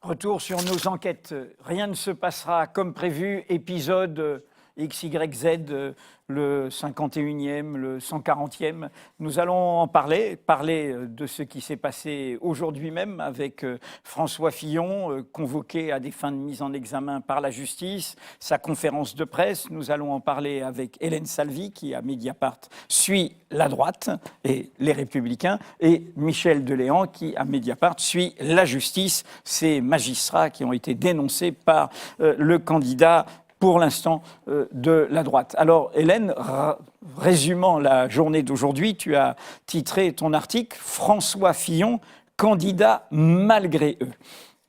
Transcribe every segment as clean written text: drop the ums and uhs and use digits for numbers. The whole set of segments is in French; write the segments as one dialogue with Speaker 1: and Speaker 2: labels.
Speaker 1: Retour sur nos enquêtes. Rien ne se passera comme prévu. Épisode XYZ, le 51e, le 140e. Nous allons en parler de ce qui s'est passé aujourd'hui même avec François Fillon, convoqué à des fins de mise en examen par la justice, sa conférence de presse. Nous allons en parler avec Hélène Salvi, qui à Mediapart suit la droite et les Républicains, et Michel Deléan, qui à Mediapart suit la justice, ces magistrats qui ont été dénoncés par le candidat pour l'instant de la droite. Alors Hélène, résumant la journée d'aujourd'hui, tu as titré ton article « François Fillon, candidat malgré eux ».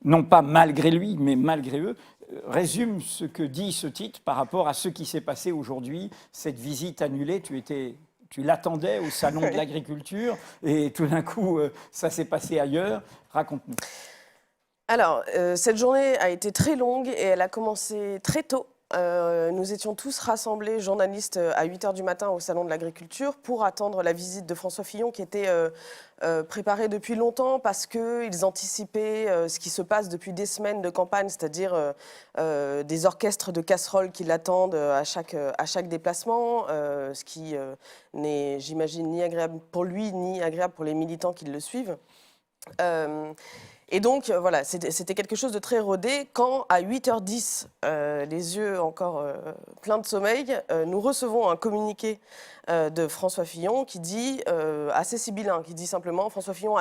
Speaker 1: Non pas malgré lui, mais malgré eux. Résume ce que dit ce titre par rapport à ce qui s'est passé aujourd'hui, cette visite annulée. Tu l'attendais au salon de l'agriculture et tout d'un coup, ça s'est passé ailleurs. Raconte-nous.
Speaker 2: Alors, cette journée a été très longue et elle a commencé très tôt. Nous étions tous rassemblés, journalistes, à 8h du matin au Salon de l'Agriculture pour attendre la visite de François Fillon qui était préparée depuis longtemps parce qu'ils anticipaient ce qui se passe depuis des semaines de campagne, c'est-à-dire des orchestres de casseroles qui l'attendent à chaque déplacement, ce qui n'est, j'imagine, ni agréable pour lui ni agréable pour les militants qui le suivent. Et donc, voilà, c'était quelque chose de très rodé quand, à 8h10, les yeux encore pleins de sommeil, nous recevons un communiqué de François Fillon qui dit, assez sibyllin, qui dit simplement « François Fillon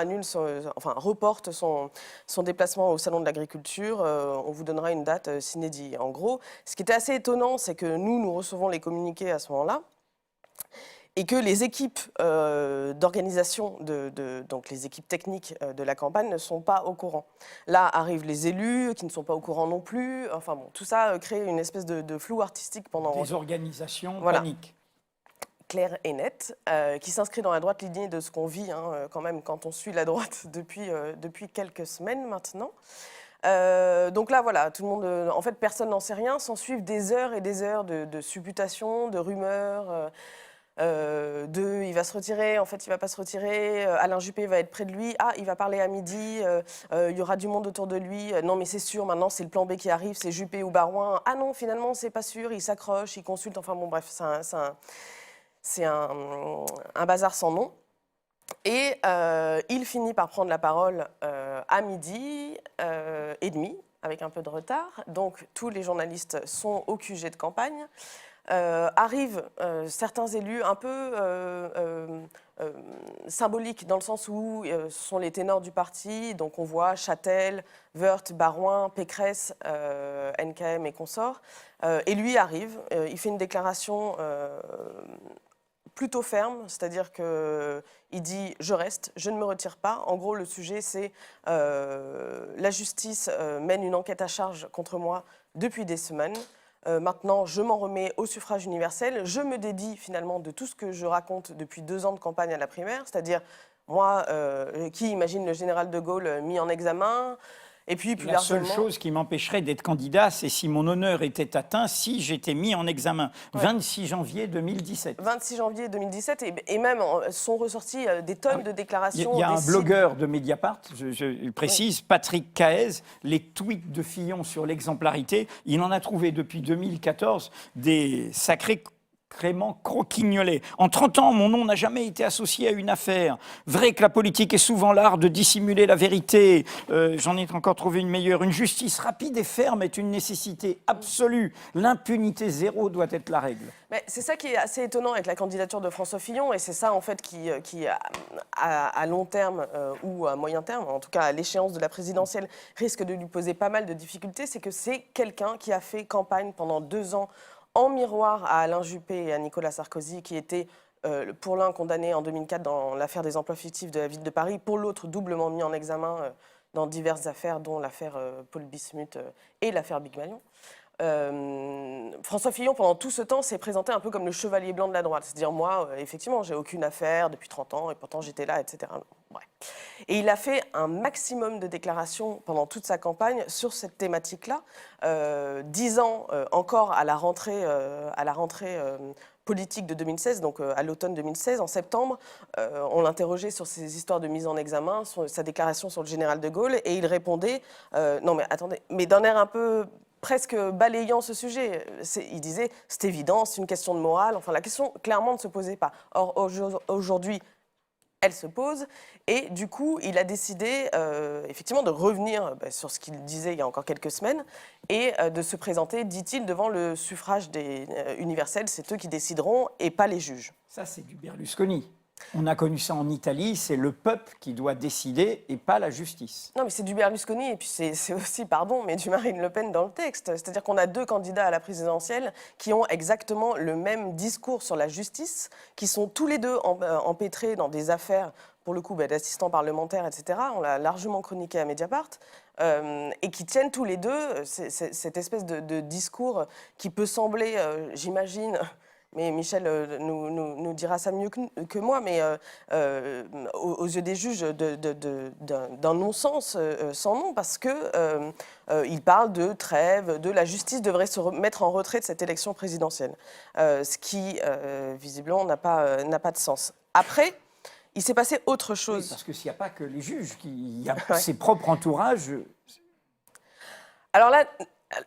Speaker 2: reporte son déplacement au Salon de l'Agriculture, on vous donnera une date s'inédit ». En gros, ce qui était assez étonnant, c'est que nous recevons les communiqués à ce moment-là, et que les équipes d'organisation, donc les équipes techniques de la campagne ne sont pas au courant. Là arrivent les élus qui ne sont pas au courant non plus. Enfin bon, tout ça crée une espèce de flou artistique pendant...
Speaker 1: Des organisations,
Speaker 2: voilà.
Speaker 1: Panique.
Speaker 2: Claire et nette, qui s'inscrit dans la droite lignée de ce qu'on vit quand même quand on suit la droite depuis quelques semaines maintenant. Donc là, voilà, tout le monde, en fait, personne n'en sait rien. S'en suivent des heures et des heures de supputations, de rumeurs. Il va se retirer, en fait il va pas se retirer, Alain Juppé va être près de lui, il va parler à midi, il y aura du monde autour de lui, non mais c'est sûr, maintenant c'est le plan B qui arrive, c'est Juppé ou Baroin, non finalement c'est pas sûr, il s'accroche, il consulte, enfin bon bref, c'est un bazar sans nom. Et il finit par prendre la parole à midi et demi, avec un peu de retard, donc tous les journalistes sont au QG de campagne. Arrivent certains élus un peu symboliques dans le sens où ce sont les ténors du parti, donc on voit Châtel, Woerth, Baroin, Pécresse, NKM et consorts, et lui arrive, il fait une déclaration plutôt ferme, c'est-à-dire qu'il dit « je reste, je ne me retire pas ». En gros, le sujet, c'est la justice mène une enquête à charge contre moi depuis des semaines. Maintenant, je m'en remets au suffrage universel. Je me dédie finalement de tout ce que je raconte depuis 2 ans de campagne à la primaire, c'est-à-dire moi, qui imagine le général de Gaulle mis en examen. Et puis, plus largement...
Speaker 1: La seule chose qui m'empêcherait d'être candidat, c'est si mon honneur était atteint, si j'étais mis en examen. Ouais. 26 janvier 2017.
Speaker 2: 26 janvier 2017, et même sont ressortis des tonnes de déclarations.
Speaker 1: Il y a un blogueur de Mediapart, je précise, oui. Patrick Caez, les tweets de Fillon sur l'exemplarité, il en a trouvé depuis 2014 des sacrés croquignolé. En 30 ans, mon nom n'a jamais été associé à une affaire. Vrai que la politique est souvent l'art de dissimuler la vérité. J'en ai encore trouvé une meilleure. Une justice rapide et ferme est une nécessité absolue. L'impunité zéro doit être la règle.
Speaker 2: C'est ça qui est assez étonnant avec la candidature de François Fillon, et c'est ça en fait qui à long terme ou à moyen terme, en tout cas à l'échéance de la présidentielle, risque de lui poser pas mal de difficultés, c'est que c'est quelqu'un qui a fait campagne pendant 2 ans en miroir à Alain Juppé et à Nicolas Sarkozy, qui étaient pour l'un condamné en 2004 dans l'affaire des emplois fictifs de la ville de Paris, pour l'autre doublement mis en examen dans diverses affaires, dont l'affaire Paul Bismuth et l'affaire Big Malion. François Fillon, pendant tout ce temps, s'est présenté un peu comme le chevalier blanc de la droite. C'est-à-dire, moi, effectivement, j'ai aucune affaire depuis 30 ans, et pourtant j'étais là, etc. Bref. Et il a fait un maximum de déclarations pendant toute sa campagne sur cette thématique-là, disant encore à la rentrée politique de 2016, donc à l'automne 2016, en septembre, on l'interrogeait sur ses histoires de mise en examen, sur sa déclaration sur le général de Gaulle, et il répondait non mais attendez, mais d'un air un peu presque balayant ce sujet. Il disait c'est évident, c'est une question de morale. Enfin, la question clairement ne se posait pas. Or aujourd'hui, elle se pose, et du coup, il a décidé effectivement de revenir sur ce qu'il disait il y a encore quelques semaines et de se présenter, dit-il, devant le suffrage universel. C'est eux qui décideront et pas les juges.
Speaker 1: Ça, c'est du Berlusconi. On a connu ça en Italie, c'est le peuple qui doit décider et pas la justice.
Speaker 2: Non, mais c'est du Berlusconi et puis c'est aussi, pardon, mais du Marine Le Pen dans le texte. C'est-à-dire qu'on a deux candidats à la présidentielle qui ont exactement le même discours sur la justice, qui sont tous les deux empêtrés dans des affaires, pour le coup, d'assistants parlementaires, etc. On l'a largement chroniqué à Mediapart. Et qui tiennent tous les deux cette espèce de discours qui peut sembler, j'imagine... Mais Michel nous dira ça mieux que moi, mais aux yeux des juges, d'un non-sens sans nom, parce qu'il parle de trêve, de la justice devrait se mettre en retrait de cette élection présidentielle, ce qui, visiblement, n'a pas de sens. Après, il s'est passé autre chose.
Speaker 1: Oui, parce que s'il n'y a pas que les juges, il y a ses propres entourages.
Speaker 2: Alors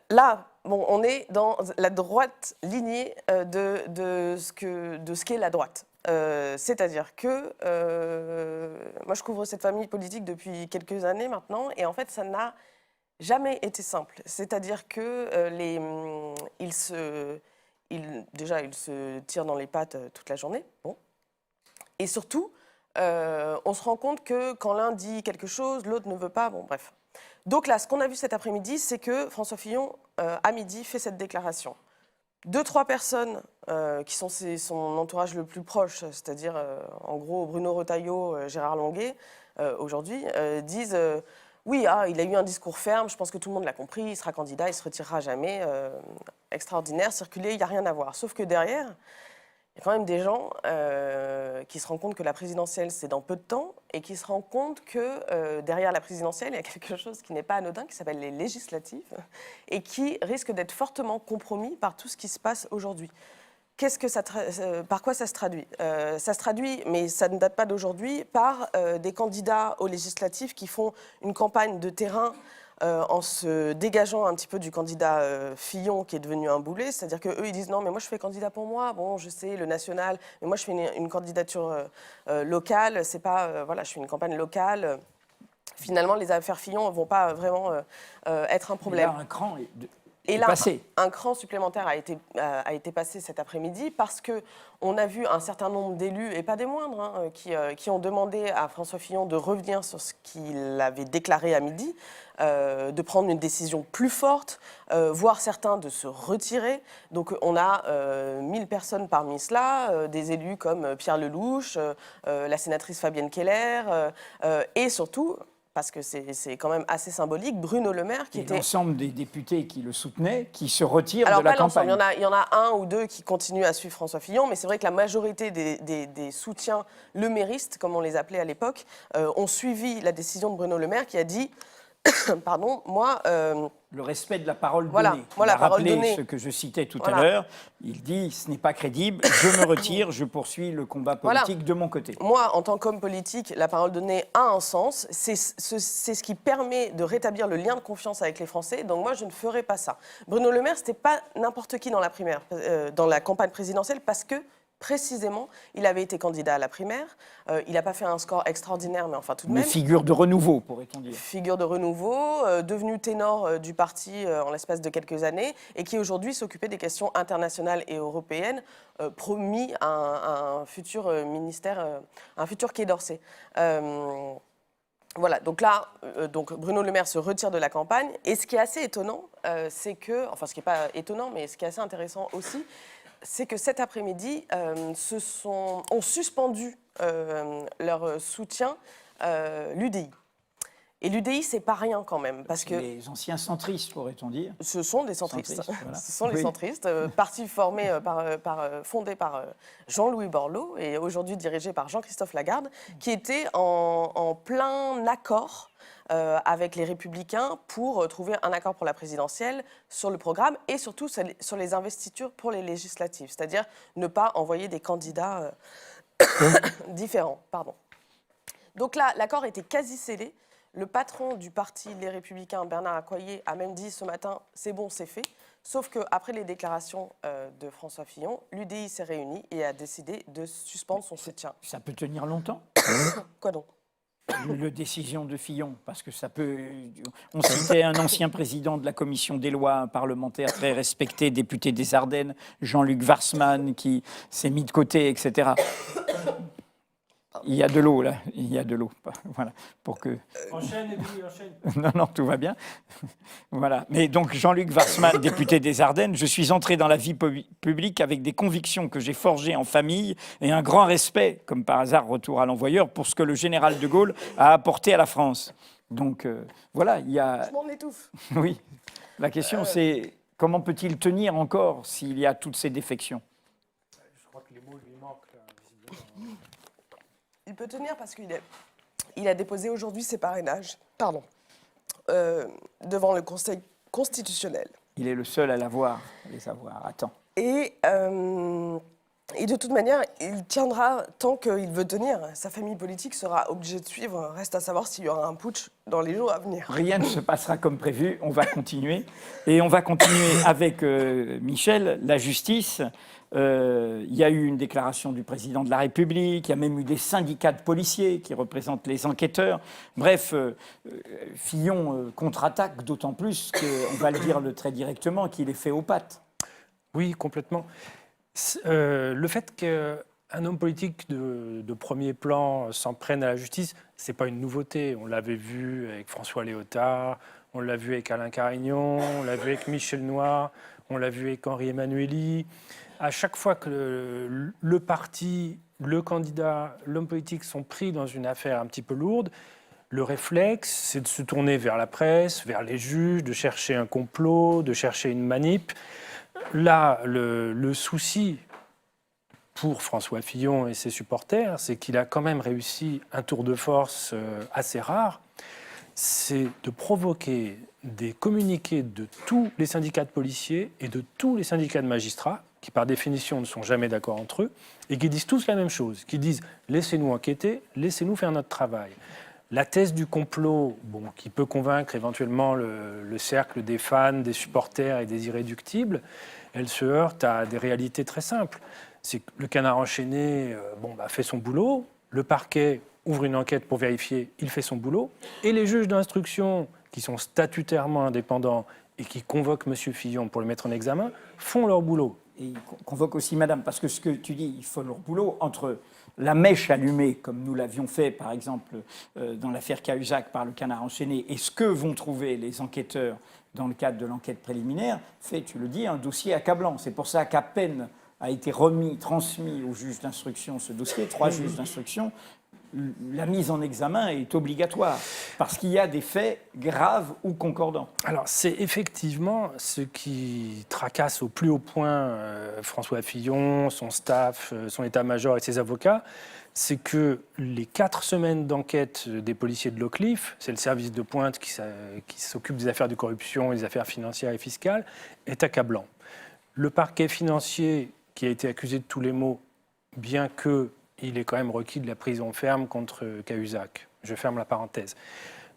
Speaker 2: là, bon, on est dans la droite lignée de ce qu'est la droite. C'est-à-dire que moi, je couvre cette famille politique depuis quelques années maintenant, et en fait, ça n'a jamais été simple. C'est-à-dire que ils se tirent dans les pattes toute la journée. Bon. Et surtout, on se rend compte que quand l'un dit quelque chose, l'autre ne veut pas. Bon, bref. Donc là, ce qu'on a vu cet après-midi, c'est que François Fillon, à midi, fait cette déclaration. 2-3 personnes qui sont son entourage le plus proche, c'est-à-dire en gros Bruno Retailleau, Gérard Longuet, aujourd'hui, disent oui, il a eu un discours ferme, je pense que tout le monde l'a compris, il sera candidat, il ne se retirera jamais, extraordinaire, circuler, il n'y a rien à voir. Sauf que derrière, il y a quand même des gens qui se rendent compte que la présidentielle, c'est dans peu de temps, et qui se rendent compte que derrière la présidentielle, il y a quelque chose qui n'est pas anodin, qui s'appelle les législatives, et qui risque d'être fortement compromis par tout ce qui se passe aujourd'hui. Par quoi ça se traduit? Ça se traduit, mais ça ne date pas d'aujourd'hui, par des candidats aux législatives qui font une campagne de terrain en se dégageant un petit peu du candidat Fillon qui est devenu un boulet, c'est-à-dire qu'eux ils disent non mais moi je fais candidat pour moi, bon je sais le national, mais moi je fais une candidature locale, c'est pas voilà je fais une campagne locale. Finalement les affaires Fillon ne vont pas vraiment être un problème.
Speaker 1: Et là, un cran
Speaker 2: Et là,
Speaker 1: passé.
Speaker 2: un cran supplémentaire a été passé cet après-midi parce qu'on a vu un certain nombre d'élus, et pas des moindres, hein, qui ont demandé à François Fillon de revenir sur ce qu'il avait déclaré à midi, de prendre une décision plus forte, voire certains de se retirer. Donc on a 1000 personnes parmi cela, des élus comme Pierre Lelouch, la sénatrice Fabienne Keller, et surtout... parce que c'est quand même assez symbolique, Bruno Le Maire qui était...
Speaker 1: l'ensemble des députés qui le soutenaient, qui se retirent
Speaker 2: Alors,
Speaker 1: de la
Speaker 2: pas l'ensemble,
Speaker 1: campagne.
Speaker 2: il y en a un ou deux qui continuent à suivre François Fillon, mais c'est vrai que la majorité des soutiens leméristes, comme on les appelait à l'époque, ont suivi la décision de Bruno Le Maire qui a dit... Pardon, moi...
Speaker 1: Le respect de la parole
Speaker 2: voilà,
Speaker 1: donnée.
Speaker 2: Moi,
Speaker 1: il a
Speaker 2: la parole
Speaker 1: rappelé
Speaker 2: donnée.
Speaker 1: Ce que je citais tout
Speaker 2: Voilà.
Speaker 1: à l'heure. Il dit, ce n'est pas crédible, je me retire, je poursuis le combat politique de mon côté.
Speaker 2: Moi, en tant qu'homme politique, la parole donnée a un sens. C'est ce qui permet de rétablir le lien de confiance avec les Français. Donc moi, je ne ferai pas ça. Bruno Le Maire, ce n'était pas n'importe qui dans la campagne présidentielle parce que précisément, il avait été candidat à la primaire. Il n'a pas fait un score extraordinaire, mais enfin tout de même.
Speaker 1: Une figure de renouveau, pourrait-on dire.
Speaker 2: Figure de renouveau, devenu ténor du parti en l'espace de quelques années, et qui aujourd'hui s'occupait des questions internationales et européennes, promis à un futur ministère, un futur Quai d'Orsay. Voilà, donc là, Bruno Le Maire se retire de la campagne, et ce qui est assez étonnant, c'est que, enfin ce qui n'est pas étonnant, mais ce qui est assez intéressant aussi, c'est que cet après-midi, ont suspendu leur soutien l'UDI. Et l'UDI, c'est pas rien quand même, parce que
Speaker 1: Les anciens centristes, pourrait-on dire.
Speaker 2: ce sont des centristes.
Speaker 1: Voilà.
Speaker 2: Ce sont les
Speaker 1: Oui.
Speaker 2: centristes, parti formé fondé par Jean-Louis Borloo et aujourd'hui dirigé par Jean-Christophe Lagarde, qui était en plein accord avec les Républicains pour trouver un accord pour la présidentielle sur le programme et surtout sur les investitures pour les législatives, c'est-à-dire ne pas envoyer des candidats différents. Pardon. Donc là, l'accord était quasi scellé. Le patron du parti Les Républicains, Bernard Accoyer, a même dit ce matin « c'est bon, c'est fait ». Sauf qu'après les déclarations de François Fillon, l'UDI s'est réunie et a décidé de suspendre son soutien.
Speaker 1: Ça peut tenir longtemps,
Speaker 2: Quoi donc ?
Speaker 1: la décision de Fillon, parce que ça peut... On citait un ancien président de la commission des lois, un parlementaire très respecté, député des Ardennes, Jean-Luc Warsmann, qui s'est mis de côté, etc. Il y a de l'eau, là. Il y a de l'eau. Voilà. Pour que...
Speaker 3: Enchaîne, Émilie, enchaîne.
Speaker 1: Non, non, tout va bien. Voilà. Mais donc, Jean-Luc Warsmann, député des Ardennes, je suis entré dans la vie publique avec des convictions que j'ai forgées en famille et un grand respect, comme par hasard, retour à l'envoyeur, pour ce que le général de Gaulle a apporté à la France. Donc, voilà, il y a...
Speaker 2: Je m'en étouffe.
Speaker 1: Oui. La question, c'est comment peut-il tenir encore s'il y a toutes ces défections ?
Speaker 3: Je crois que les mots lui manquent, là, visiblement.
Speaker 2: Il peut tenir parce qu'il a déposé aujourd'hui ses parrainages devant le Conseil constitutionnel.
Speaker 1: Il est le seul à les avoir à temps.
Speaker 2: Et de toute manière, il tiendra tant qu'il veut tenir. Sa famille politique sera obligée de suivre. Reste à savoir s'il y aura un putsch dans les jours à venir.
Speaker 1: Rien ne se passera comme prévu, on va continuer. Et on va continuer avec Michel, la justice. Il y a eu une déclaration du président de la République, il y a même eu des syndicats de policiers qui représentent les enquêteurs. Bref, Fillon contre-attaque, d'autant plus qu'on va le dire très directement, qu'il est fait aux pattes.
Speaker 3: Oui, complètement. Le fait qu'un homme politique de premier plan s'en prenne à la justice, ce n'est pas une nouveauté. On l'avait vu avec François Léotard, on l'a vu avec Alain Carignon, on l'a vu avec Michel Noir, on l'a vu avec Henri Emmanuelli. À chaque fois que le parti, le candidat, l'homme politique sont pris dans une affaire un petit peu lourde, le réflexe, c'est de se tourner vers la presse, vers les juges, de chercher un complot, de chercher une manip. Là, le souci pour François Fillon et ses supporters, c'est qu'il a quand même réussi un tour de force assez rare, c'est de provoquer des communiqués de tous les syndicats de policiers et de tous les syndicats de magistrats, qui par définition ne sont jamais d'accord entre eux, et qui disent tous la même chose, qui disent « laissez-nous enquêter, laissez-nous faire notre travail ». La thèse du complot, qui peut convaincre éventuellement le cercle des fans, des supporters et des irréductibles, elle se heurte à des réalités très simples. C'est que le Canard enchaîné fait son boulot, le parquet ouvre une enquête pour vérifier, il fait son boulot, et les juges d'instruction, qui sont statutairement indépendants et qui convoquent M. Fillon pour le mettre en examen, font leur boulot.
Speaker 1: Et il convoque aussi madame, parce que ce que tu dis, il faut leur boulot entre la mèche allumée, comme nous l'avions fait, par exemple, dans l'affaire Cahuzac par le Canard enchaîné, et ce que vont trouver les enquêteurs dans le cadre de l'enquête préliminaire, fait, tu le dis, un dossier accablant. C'est pour ça qu'à peine a été transmis aux juges d'instruction ce dossier, 3 juges d'instruction, la mise en examen est obligatoire, parce qu'il y a des faits graves ou concordants.
Speaker 3: Alors, c'est effectivement ce qui tracasse au plus haut point François Fillon, son staff, son état-major et ses avocats, c'est que les 4 semaines d'enquête des policiers de Locliff, c'est le service de pointe qui s'occupe des affaires de corruption et des affaires financières et fiscales, est accablant. Le parquet financier, qui a été accusé de tous les maux, bien qu'il est quand même requis de la prison ferme contre Cahuzac, je ferme la parenthèse,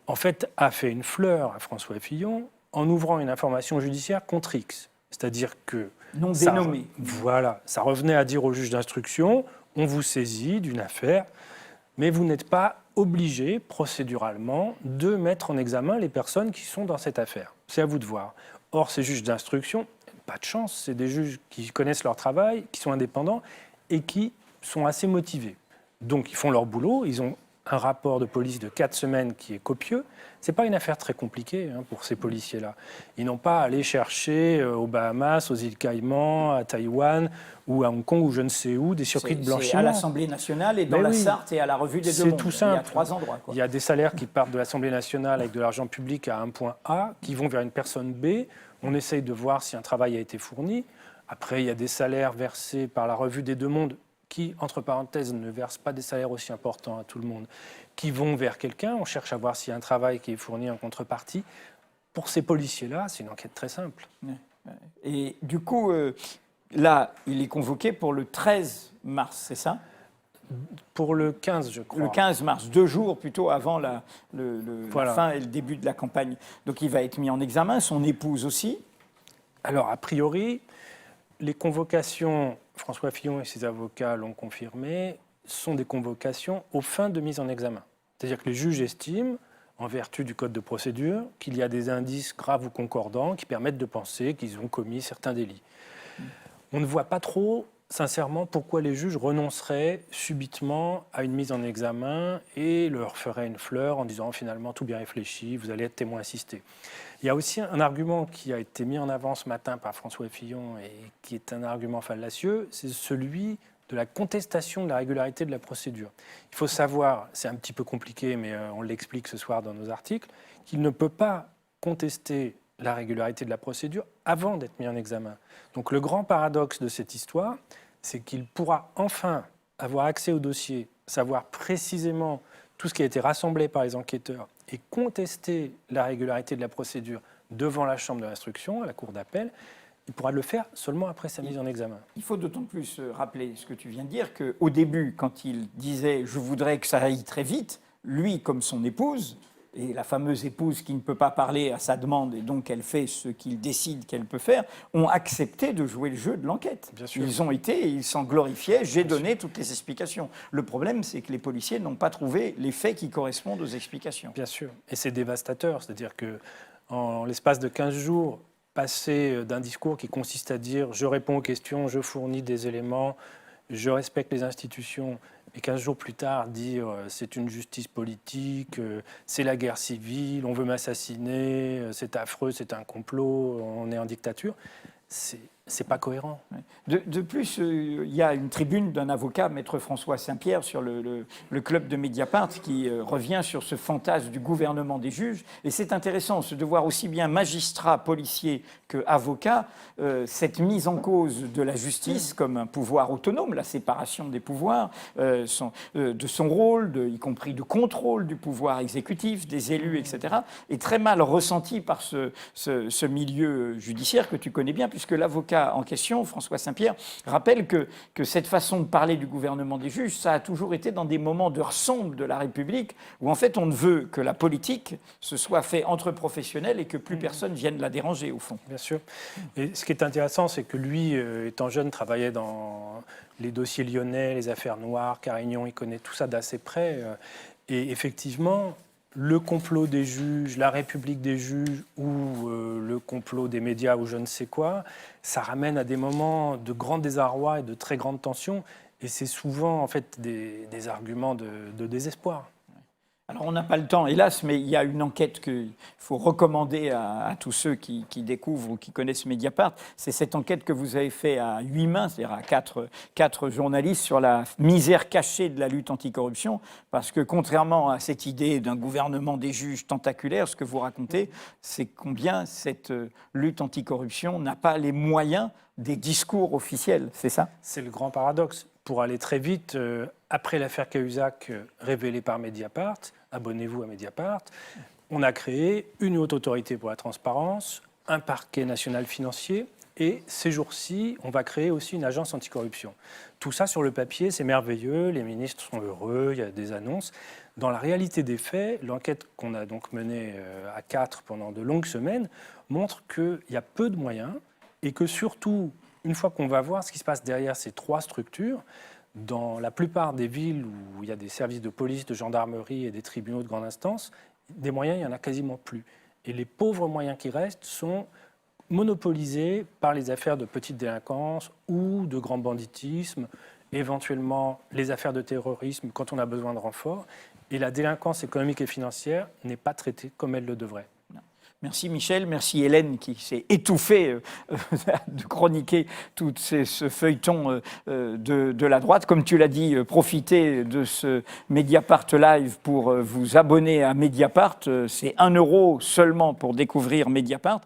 Speaker 3: en fait, a fait une fleur à François Fillon en ouvrant une information judiciaire contre X. C'est-à-dire que...
Speaker 1: Non dénommé.
Speaker 3: Voilà, ça revenait à dire au juge d'instruction, on vous saisit d'une affaire, mais vous n'êtes pas obligé, procéduralement, de mettre en examen les personnes qui sont dans cette affaire. C'est à vous de voir. Or, ces juges d'instruction, pas de chance, c'est des juges qui connaissent leur travail, qui sont indépendants et qui sont assez motivés. Donc, ils font leur boulot, ils ont un rapport de police de 4 semaines qui est copieux. Ce n'est pas une affaire très compliquée pour ces policiers-là. Ils n'ont pas à aller chercher aux Bahamas, aux îles Caïmans, à Taïwan ou à Hong Kong ou je ne sais où des circuits de blanchiment.
Speaker 1: C'est à l'Assemblée nationale et dans la Sarthe et à la Revue des Deux Mondes.
Speaker 3: C'est tout simple.
Speaker 1: Il y a 3 endroits.
Speaker 3: Il y a des salaires qui partent de l'Assemblée nationale avec de l'argent public à un point A, qui vont vers une personne B. On essaye de voir si un travail a été fourni. Après, il y a des salaires versés par la Revue des Deux Mondes qui, entre parenthèses, ne versent pas des salaires aussi importants à tout le monde, qui vont vers quelqu'un. On cherche à voir s'il y a un travail qui est fourni en contrepartie. Pour ces policiers-là, c'est une enquête très simple.
Speaker 1: Et du coup, là, il est convoqué pour le 13 mars, c'est ça ?
Speaker 3: Pour le 15, je crois.
Speaker 1: Le 15 mars, 2 jours plutôt avant la fin et le début de la campagne. Donc il va être mis en examen, son épouse aussi.
Speaker 3: Alors, a priori, les convocations, François Fillon et ses avocats l'ont confirmé, sont des convocations aux fins de mise en examen. C'est-à-dire que les juges estiment, en vertu du code de procédure, qu'il y a des indices graves ou concordants qui permettent de penser qu'ils ont commis certains délits. On ne voit pas trop, sincèrement, pourquoi les juges renonceraient subitement à une mise en examen et leur feraient une fleur en disant finalement tout bien réfléchi, vous allez être témoin assisté. Il y a aussi un argument qui a été mis en avant ce matin par François Fillon et qui est un argument fallacieux, c'est celui de la contestation de la régularité de la procédure. Il faut savoir, c'est un petit peu compliqué, mais on l'explique ce soir dans nos articles, qu'il ne peut pas contester la régularité de la procédure avant d'être mis en examen. Donc le grand paradoxe de cette histoire, c'est qu'il pourra enfin avoir accès au dossier, savoir précisément tout ce qui a été rassemblé par les enquêteurs et contester la régularité de la procédure devant la chambre de l'instruction, à la cour d'appel. Il pourra le faire seulement après sa mise en examen.
Speaker 1: Il faut d'autant plus rappeler ce que tu viens de dire, qu'au début, quand il disait « je voudrais que ça aille très vite », lui, comme son épouse, et la fameuse épouse qui ne peut pas parler à sa demande et donc elle fait ce qu'il décide qu'elle peut faire, ont accepté de jouer le jeu de l'enquête. Ils ont été, ils s'en glorifiaient, j'ai donné toutes les explications. Le problème, c'est que les policiers n'ont pas trouvé les faits qui correspondent aux explications.
Speaker 3: Bien sûr, et c'est dévastateur, c'est-à-dire qu'en l'espace de 15 jours, passer d'un discours qui consiste à dire « je réponds aux questions, je fournis des éléments, je respecte les institutions », et 15 jours plus tard dire c'est une justice politique, c'est la guerre civile, on veut m'assassiner, c'est affreux, c'est un complot, on est en dictature, c'est pas cohérent.
Speaker 1: De plus, il y a une tribune d'un avocat, Maître François Saint-Pierre, sur le club de Mediapart, qui revient sur ce fantasme du gouvernement des juges. Et c'est intéressant de voir aussi bien magistrats, policiers qu'avocats, cette mise en cause de la justice comme un pouvoir autonome, la séparation des pouvoirs, de son rôle, y compris de contrôle du pouvoir exécutif, des élus, etc., est très mal ressenti par ce milieu judiciaire que tu connais bien, puisque l'avocat en question, François Saint-Pierre, rappelle que cette façon de parler du gouvernement des juges, ça a toujours été dans des moments de sombre de la République, où en fait on ne veut que la politique se soit fait entre professionnels et que plus personne vienne la déranger, au fond.
Speaker 3: Bien sûr. Et ce qui est intéressant, c'est que lui, étant jeune, travaillait dans les dossiers lyonnais, les affaires noires, Carignan, il connaît tout ça d'assez près. Et effectivement, le complot des juges, la République des juges ou le complot des médias ou je ne sais quoi, ça ramène à des moments de grand désarroi et de très grande tension. Et c'est souvent en fait des arguments de désespoir.
Speaker 1: Alors on n'a pas le temps, hélas, mais il y a une enquête qu'il faut recommander à tous ceux qui découvrent ou qui connaissent Mediapart. C'est cette enquête que vous avez faite à 8 mains, c'est-à-dire à quatre journalistes, sur la misère cachée de la lutte anticorruption. Parce que contrairement à cette idée d'un gouvernement des juges tentaculaire, ce que vous racontez, c'est combien cette lutte anticorruption n'a pas les moyens des discours officiels, c'est ça ?
Speaker 3: C'est le grand paradoxe. Pour aller très vite, après l'affaire Cahuzac révélée par Mediapart, abonnez-vous à Mediapart, on a créé une haute autorité pour la transparence, un parquet national financier et ces jours-ci, on va créer aussi une agence anticorruption. Tout ça sur le papier, c'est merveilleux, les ministres sont heureux, il y a des annonces. Dans la réalité des faits, l'enquête qu'on a donc menée à 4 pendant de longues semaines montre qu'il y a peu de moyens et que surtout, une fois qu'on va voir ce qui se passe derrière ces 3 structures, dans la plupart des villes où il y a des services de police, de gendarmerie et des tribunaux de grande instance, des moyens, il n'y en a quasiment plus. Et les pauvres moyens qui restent sont monopolisés par les affaires de petite délinquance ou de grand banditisme, éventuellement les affaires de terrorisme quand on a besoin de renforts. Et la délinquance économique et financière n'est pas traitée comme elle le devrait.
Speaker 1: Merci Michel, merci Hélène qui s'est étouffée de chroniquer tout ce feuilleton de la droite. Comme tu l'as dit, profitez de ce Mediapart Live pour vous abonner à Mediapart. C'est 1 € seulement pour découvrir Mediapart.